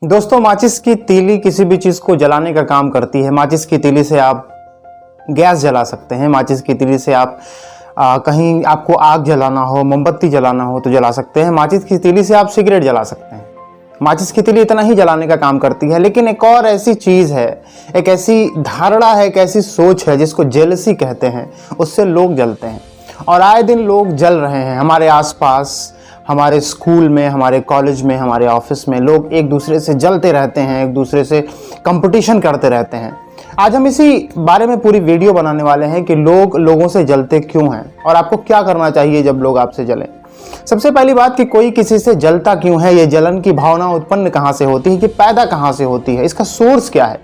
दोस्तों, माचिस की तीली किसी भी चीज़ को जलाने का काम करती है। माचिस की तीली से आप गैस जला सकते हैं। माचिस की तीली से आप कहीं आपको आग जलाना हो, मोमबत्ती जलाना हो तो जला सकते हैं। माचिस की तीली से आप सिगरेट जला सकते हैं। माचिस की तीली इतना ही जलाने का काम करती है। लेकिन एक और ऐसी चीज़ है, एक ऐसी धारणा है, एक ऐसी सोच है जिसको जेलसी कहते हैं, उससे लोग जलते हैं। और आए दिन लोग जल रहे हैं। हमारे आसपास, हमारे स्कूल में, हमारे कॉलेज में, हमारे ऑफिस में लोग एक दूसरे से जलते रहते हैं, एक दूसरे से कंपटीशन करते रहते हैं। आज हम इसी बारे में पूरी वीडियो बनाने वाले हैं कि लोग लोगों से जलते क्यों हैं और आपको क्या करना चाहिए जब लोग आपसे जलें। सबसे पहली बात कि कोई किसी से जलता क्यों है, ये जलन की भावना उत्पन्न कहाँ से होती है, कि पैदा कहाँ से होती है, इसका सोर्स क्या है।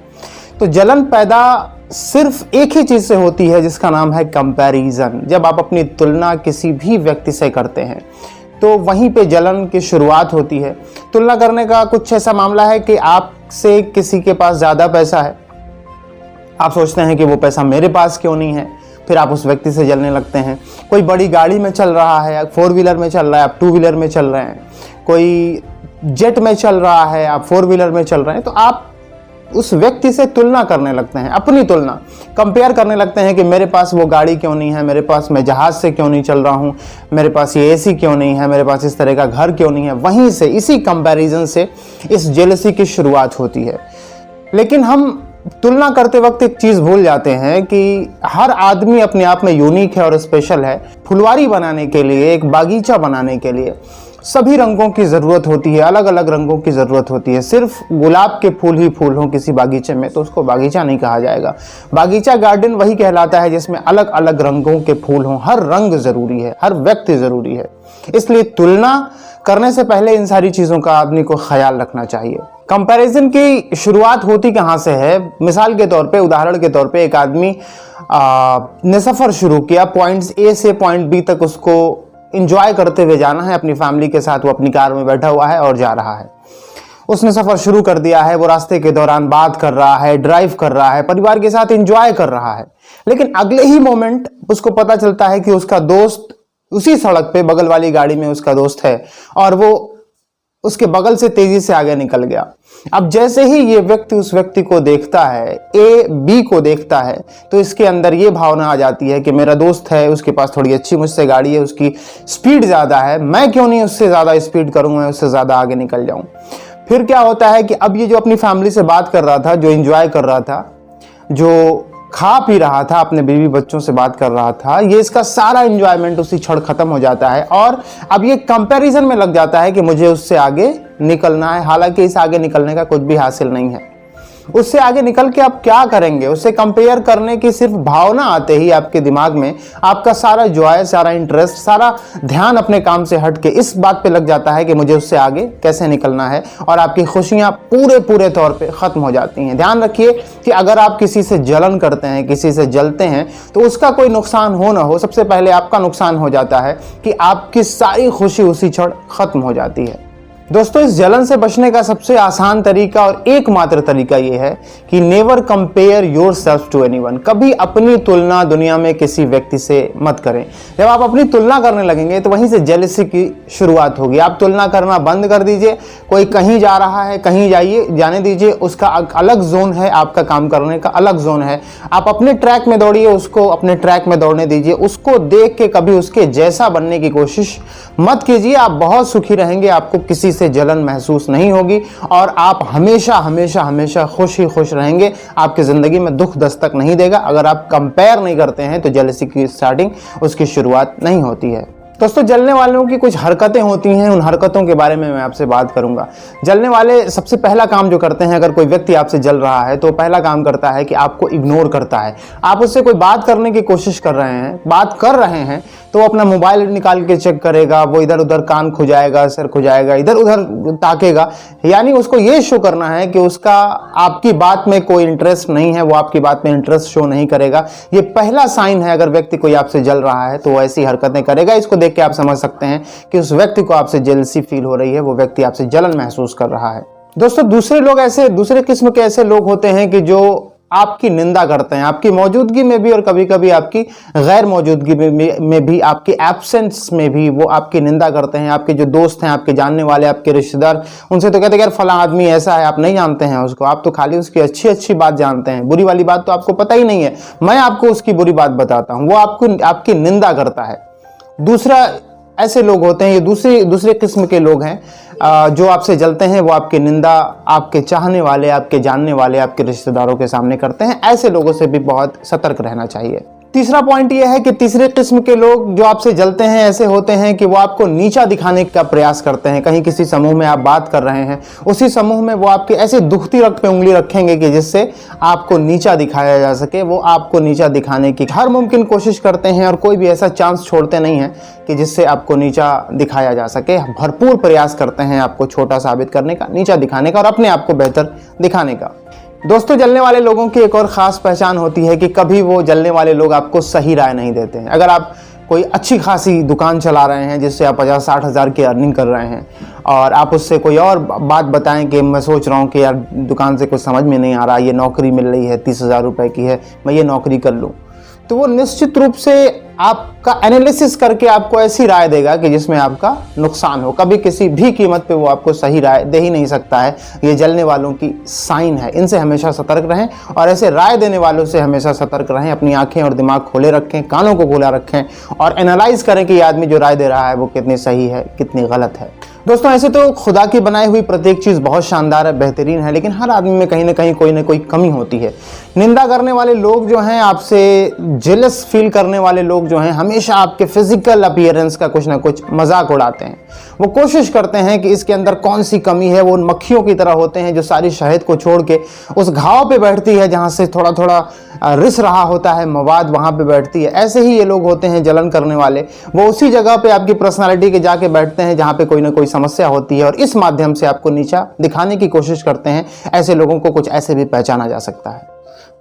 तो जलन पैदा सिर्फ एक ही चीज़ से होती है जिसका नाम है कंपैरिजन। जब आप अपनी तुलना किसी भी व्यक्ति से करते हैं तो वहीं पे जलन की शुरुआत होती है। तुलना करने का कुछ ऐसा मामला है कि आपसे किसी के पास ज़्यादा पैसा है, आप सोचते हैं कि वो पैसा मेरे पास क्यों नहीं है, फिर आप उस व्यक्ति से जलने लगते हैं। कोई बड़ी गाड़ी में चल रहा है, 4 व्हीलर में चल रहा है, आप 2 व्हीलर में चल रहे हैं। कोई जेट में चल रहा है, आप 4 व्हीलर में चल रहे हैं, तो आप उस व्यक्ति से तुलना करने लगते हैं, अपनी तुलना कंपेयर करने लगते हैं कि मेरे पास वो गाड़ी क्यों नहीं है, मेरे पास मैं जहाज़ से क्यों नहीं चल रहा हूँ, मेरे पास ये एसी क्यों नहीं है, मेरे पास इस तरह का घर क्यों नहीं है। वहीं से, इसी कंपैरिजन से इस जेलसी की शुरुआत होती है। लेकिन हम तुलना करते वक्त एक चीज़ भूल जाते हैं कि हर आदमी अपने आप में यूनिक है और स्पेशल है। फुलवारी बनाने के लिए, एक बागीचा बनाने के लिए सभी रंगों की ज़रूरत होती है, अलग अलग रंगों की ज़रूरत होती है। सिर्फ गुलाब के फूल ही फूल हों किसी बागीचे में तो उसको बागीचा नहीं कहा जाएगा। बागीचा गार्डन वही कहलाता है जिसमें अलग अलग रंगों के फूल हों। हर रंग ज़रूरी है, हर व्यक्ति ज़रूरी है। इसलिए तुलना करने से पहले इन सारी चीज़ों का आदमी को ख्याल रखना चाहिए। कंपैरिजन की शुरुआत होती कहाँ से है? मिसाल के तौर पे, उदाहरण के तौर पे, एक आदमी ने सफ़र शुरू किया। पॉइंट्स ए से पॉइंट बी तक उसको इंजॉय करते हुए जाना है अपनी फैमिली के साथ। वो अपनी कार में बैठा हुआ है और जा रहा है। उसने सफ़र शुरू कर दिया है। वो रास्ते के दौरान बात कर रहा है, ड्राइव कर रहा है, परिवार के साथ इंजॉय कर रहा है। लेकिन अगले ही मोमेंट उसको पता चलता है कि उसका दोस्त उसी सड़क पे, बगल वाली गाड़ी में उसका दोस्त है और वो उसके बगल से तेजी से आगे निकल गया। अब जैसे ही ये व्यक्ति उस व्यक्ति को देखता है, ए बी को देखता है, तो इसके अंदर ये भावना आ जाती है कि मेरा दोस्त है, उसके पास थोड़ी अच्छी मुझसे गाड़ी है, उसकी स्पीड ज़्यादा है, मैं क्यों नहीं उससे ज़्यादा स्पीड करूँ, मैं उससे ज़्यादा आगे निकल जाऊँ। फिर क्या होता है कि अब ये जो अपनी फैमिली से बात कर रहा था, जो इंजॉय कर रहा था, जो खा पी रहा था, अपने बीवी बच्चों से बात कर रहा था, ये इसका सारा एंजॉयमेंट उसी क्षण खत्म हो जाता है और अब ये कंपैरिजन में लग जाता है कि मुझे उससे आगे निकलना है। हालांकि इस आगे निकलने का कुछ भी हासिल नहीं है। उससे आगे निकल के आप क्या करेंगे? उससे कंपेयर करने की सिर्फ भावना आते ही आपके दिमाग में आपका सारा जॉय, सारा इंटरेस्ट, सारा ध्यान अपने काम से हट के इस बात पे लग जाता है कि मुझे उससे आगे कैसे निकलना है और आपकी खुशियां पूरे तौर पे खत्म हो जाती हैं। ध्यान रखिए कि अगर आप किसी से जलन करते हैं, किसी से जलते हैं, तो उसका कोई नुकसान हो ना हो, सबसे पहले आपका नुकसान हो जाता है कि आपकी सारी खुशी उसी क्षण खत्म हो जाती है। दोस्तों, इस जलन से बचने का सबसे आसान तरीका और एकमात्र तरीका यह है कि never compare yourself to anyone. कभी अपनी तुलना दुनिया में किसी व्यक्ति से मत करें। जब आप अपनी तुलना करने लगेंगे तो वहीं से जेलसी की शुरुआत होगी। आप तुलना करना बंद कर दीजिए। कोई कहीं जा रहा है, कहीं जाने दीजिए, उसका अलग जोन है, आपका काम करने का अलग जोन है। आप अपने ट्रैक में दौड़िए, उसको अपने ट्रैक में दौड़ने दीजिए। उसको देख के कभी उसके जैसा बनने की कोशिश मत कीजिए। आप बहुत सुखी रहेंगे, आपको किसी से जलन महसूस नहीं होगी और आप हमेशा हमेशा हमेशा खुश ही खुश रहेंगे। आपकी जिंदगी में दुख दस्तक नहीं देगा। अगर आप कंपेयर नहीं करते हैं तो जेलसी की स्टार्टिंग, उसकी शुरुआत नहीं होती है। दोस्तों, जलने वालों की कुछ हरकतें होती हैं, उन हरकतों के बारे में मैं आपसे बात करूंगा। जलने वाले सबसे पहला काम जो करते हैं, अगर कोई व्यक्ति आपसे जल रहा है तो पहला काम करता है कि आपको इग्नोर करता है। आप उससे कोई बात करने की कोशिश कर रहे हैं, बात कर रहे हैं, तो वो अपना मोबाइल निकाल के चेक करेगा, वो इधर उधर कान खुजाएगा, सर खुजाएगा, इधर उधर ताकेगा। यानी उसको ये शो करना है कि उसका आपकी बात में कोई इंटरेस्ट नहीं है, वो आपकी बात में इंटरेस्ट शो नहीं करेगा। ये पहला साइन है। अगर व्यक्ति कोई आपसे जल रहा है तो वो ऐसी हरकतें करेगा। इसको देख के आप समझ सकते हैं कि उस व्यक्ति को आपसे जेलसी फील हो रही है, वो व्यक्ति आपसे जलन महसूस कर रहा है। दोस्तों, दूसरे किस्म के ऐसे लोग होते हैं कि जो आपकी निंदा करते हैं, आपकी मौजूदगी में भी और कभी कभी आपकी गैर मौजूदगी में भी, आपकी एब्सेंस में भी वो आपकी निंदा करते हैं। आपके जो दोस्त हैं, आपके जानने वाले, आपके रिश्तेदार, उनसे तो कहते हैं यार फला आदमी ऐसा है, आप नहीं जानते हैं उसको, आप तो खाली उसकी अच्छी अच्छी बात जानते हैं, बुरी वाली बात तो आपको पता ही नहीं है, मैं आपको उसकी बुरी बात बताता हूं। वो आपकी निंदा करता है। दूसरा, ऐसे लोग होते हैं, ये दूसरे किस्म के लोग हैं जो आपसे जलते हैं। वो आपकी निंदा आपके चाहने वाले, आपके जानने वाले, आपके रिश्तेदारों के सामने करते हैं। ऐसे लोगों से भी बहुत सतर्क रहना चाहिए। तीसरा पॉइंट यह है कि तीसरे किस्म के लोग जो आपसे जलते हैं ऐसे होते हैं कि वो आपको नीचा दिखाने का प्रयास करते हैं। कहीं किसी समूह में आप बात कर रहे हैं, उसी समूह में वो आपके ऐसे दुखती रग पे उंगली रखेंगे कि जिससे आपको नीचा दिखाया जा सके। वो आपको नीचा दिखाने की हर मुमकिन कोशिश करते हैं और कोई भी ऐसा चांस छोड़ते नहीं हैं कि जिससे आपको नीचा दिखाया जा सके। भरपूर प्रयास करते हैं आपको छोटा साबित करने का, नीचा दिखाने का और अपने आप को बेहतर दिखाने का। दोस्तों, जलने वाले लोगों की एक और ख़ास पहचान होती है कि कभी वो जलने वाले लोग आपको सही राय नहीं देते हैं। अगर आप कोई अच्छी खासी दुकान चला रहे हैं जिससे आप 50-60 हज़ार की अर्निंग कर रहे हैं और आप उससे कोई और बात बताएं कि मैं सोच रहा हूं कि यार दुकान से कुछ समझ में नहीं आ रहा, ये नौकरी मिल रही है 30,000 रुपये की है, मैं ये नौकरी कर लूँ, तो वो निश्चित रूप से आपका एनालिसिस करके आपको ऐसी राय देगा कि जिसमें आपका नुकसान हो। कभी किसी भी कीमत पे वो आपको सही राय दे ही नहीं सकता है। ये जलने वालों की साइन है। इनसे हमेशा सतर्क रहें और ऐसे राय देने वालों से हमेशा सतर्क रहें। अपनी आंखें और दिमाग खोले रखें, कानों को खोला रखें और एनालाइज करें कि ये आदमी जो राय दे रहा है वो कितनी सही है, कितनी गलत है। दोस्तों, ऐसे तो खुदा की बनाई हुई प्रत्येक चीज़ बहुत शानदार है, बेहतरीन है, लेकिन हर आदमी में कहीं ना कोई कमी होती है। निंदा करने वाले लोग जो हैं, आपसे जेलस फील करने वाले लोग जो हैं, हमेशा आपके फिजिकल अपीयरेंस का कुछ ना कुछ मजाक उड़ाते हैं। वो कोशिश करते हैं कि इसके अंदर कौन सी कमी है। वो उन मक्खियों की तरह होते हैं जो सारी शहद को छोड़ के उस घाव पे बैठती है जहाँ से थोड़ा थोड़ा रिस रहा होता है मवाद, वहाँ पे बैठती है। ऐसे ही ये लोग होते हैं जलन करने वाले। वो उसी जगह पे आपकी पर्सनालिटी के जाके बैठते हैं जहाँ पे कोई ना कोई समस्या होती है और इस माध्यम से आपको नीचा दिखाने की कोशिश करते हैं। ऐसे लोगों को कुछ ऐसे भी पहचाना जा सकता है।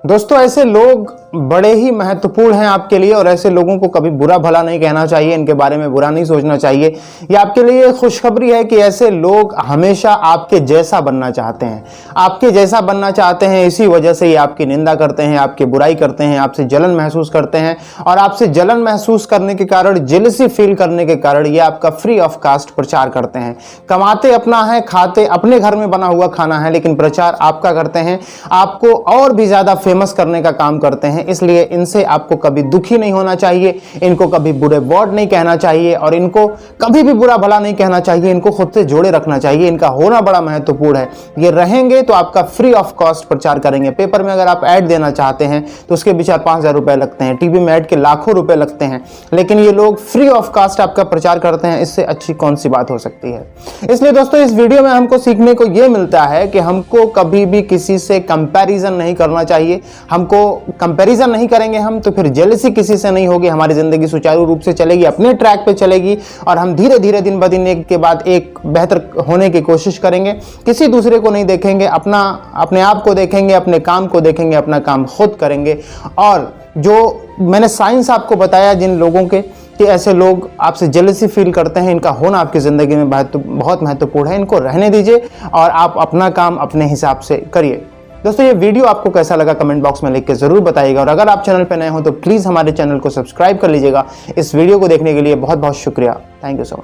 दोस्तों, ऐसे लोग बड़े ही महत्वपूर्ण हैं आपके लिए और ऐसे लोगों को कभी बुरा भला नहीं कहना चाहिए, इनके बारे में बुरा नहीं सोचना चाहिए। ये आपके लिए खुशखबरी है कि ऐसे लोग हमेशा आपके जैसा बनना चाहते हैं, आपके जैसा बनना चाहते हैं। इसी वजह से ये आपकी निंदा करते हैं, आपकी बुराई करते हैं, आपसे जलन महसूस करते हैं और आपसे जलन महसूस करने के कारण, जेलसी फील करने के कारण ये आपका फ्री ऑफ कास्ट प्रचार करते हैं। कमाते अपना है, खाते अपने घर में बना हुआ खाना है, लेकिन प्रचार आपका करते हैं। आपको और भी ज्यादा फेमस करने का काम करते हैं। इसलिए इनसे आपको कभी दुखी नहीं होना चाहिए, इनको कभी बुरे वर्ड नहीं कहना चाहिए और इनको कभी भी बुरा भला नहीं कहना चाहिए। इनको खुद से जोड़े रखना चाहिए। इनका होना बड़ा महत्वपूर्ण है। ये रहेंगे तो आपका फ्री ऑफ कॉस्ट प्रचार करेंगे। पेपर में अगर आप ऐड देना चाहते हैं तो उसके भी 4-5 हज़ार रुपए लगते हैं, टीवी में ऐड के लाखों रुपए लगते हैं, लेकिन ये लोग फ्री ऑफ कास्ट आपका प्रचार करते हैं। इससे अच्छी कौन सी बात हो सकती है। इसलिए दोस्तों, इस वीडियो में हमको सीखने को यह मिलता है कि हमको कभी भी किसी से कंपैरिजन नहीं करना चाहिए। हमको कंपैरिजन नहीं करेंगे हम तो फिर जेलसी किसी से नहीं होगी। हमारी जिंदगी सुचारू रूप से चलेगी, अपने ट्रैक पे चलेगी और हम धीरे धीरे दिन ब दिन एक के बाद एक बेहतर होने की कोशिश करेंगे। किसी दूसरे को नहीं देखेंगे, अपने आप को देखेंगे, अपने काम को देखेंगे, अपना काम खुद करेंगे। और जो मैंने साइंस आपको बताया जिन लोगों के कि ऐसे लोग आपसे जेलसी फील करते हैं, इनका होना आपकी ज़िंदगी में बहुत महत्वपूर्ण है। इनको रहने दीजिए और आप अपना काम अपने हिसाब से करिए। दोस्तों, ये वीडियो आपको कैसा लगा कमेंट बॉक्स में लिख के ज़रूर बताइएगा और अगर आप चैनल पर नए हो तो प्लीज़ हमारे चैनल को सब्सक्राइब कर लीजिएगा। इस वीडियो को देखने के लिए बहुत बहुत शुक्रिया। Thank you so much.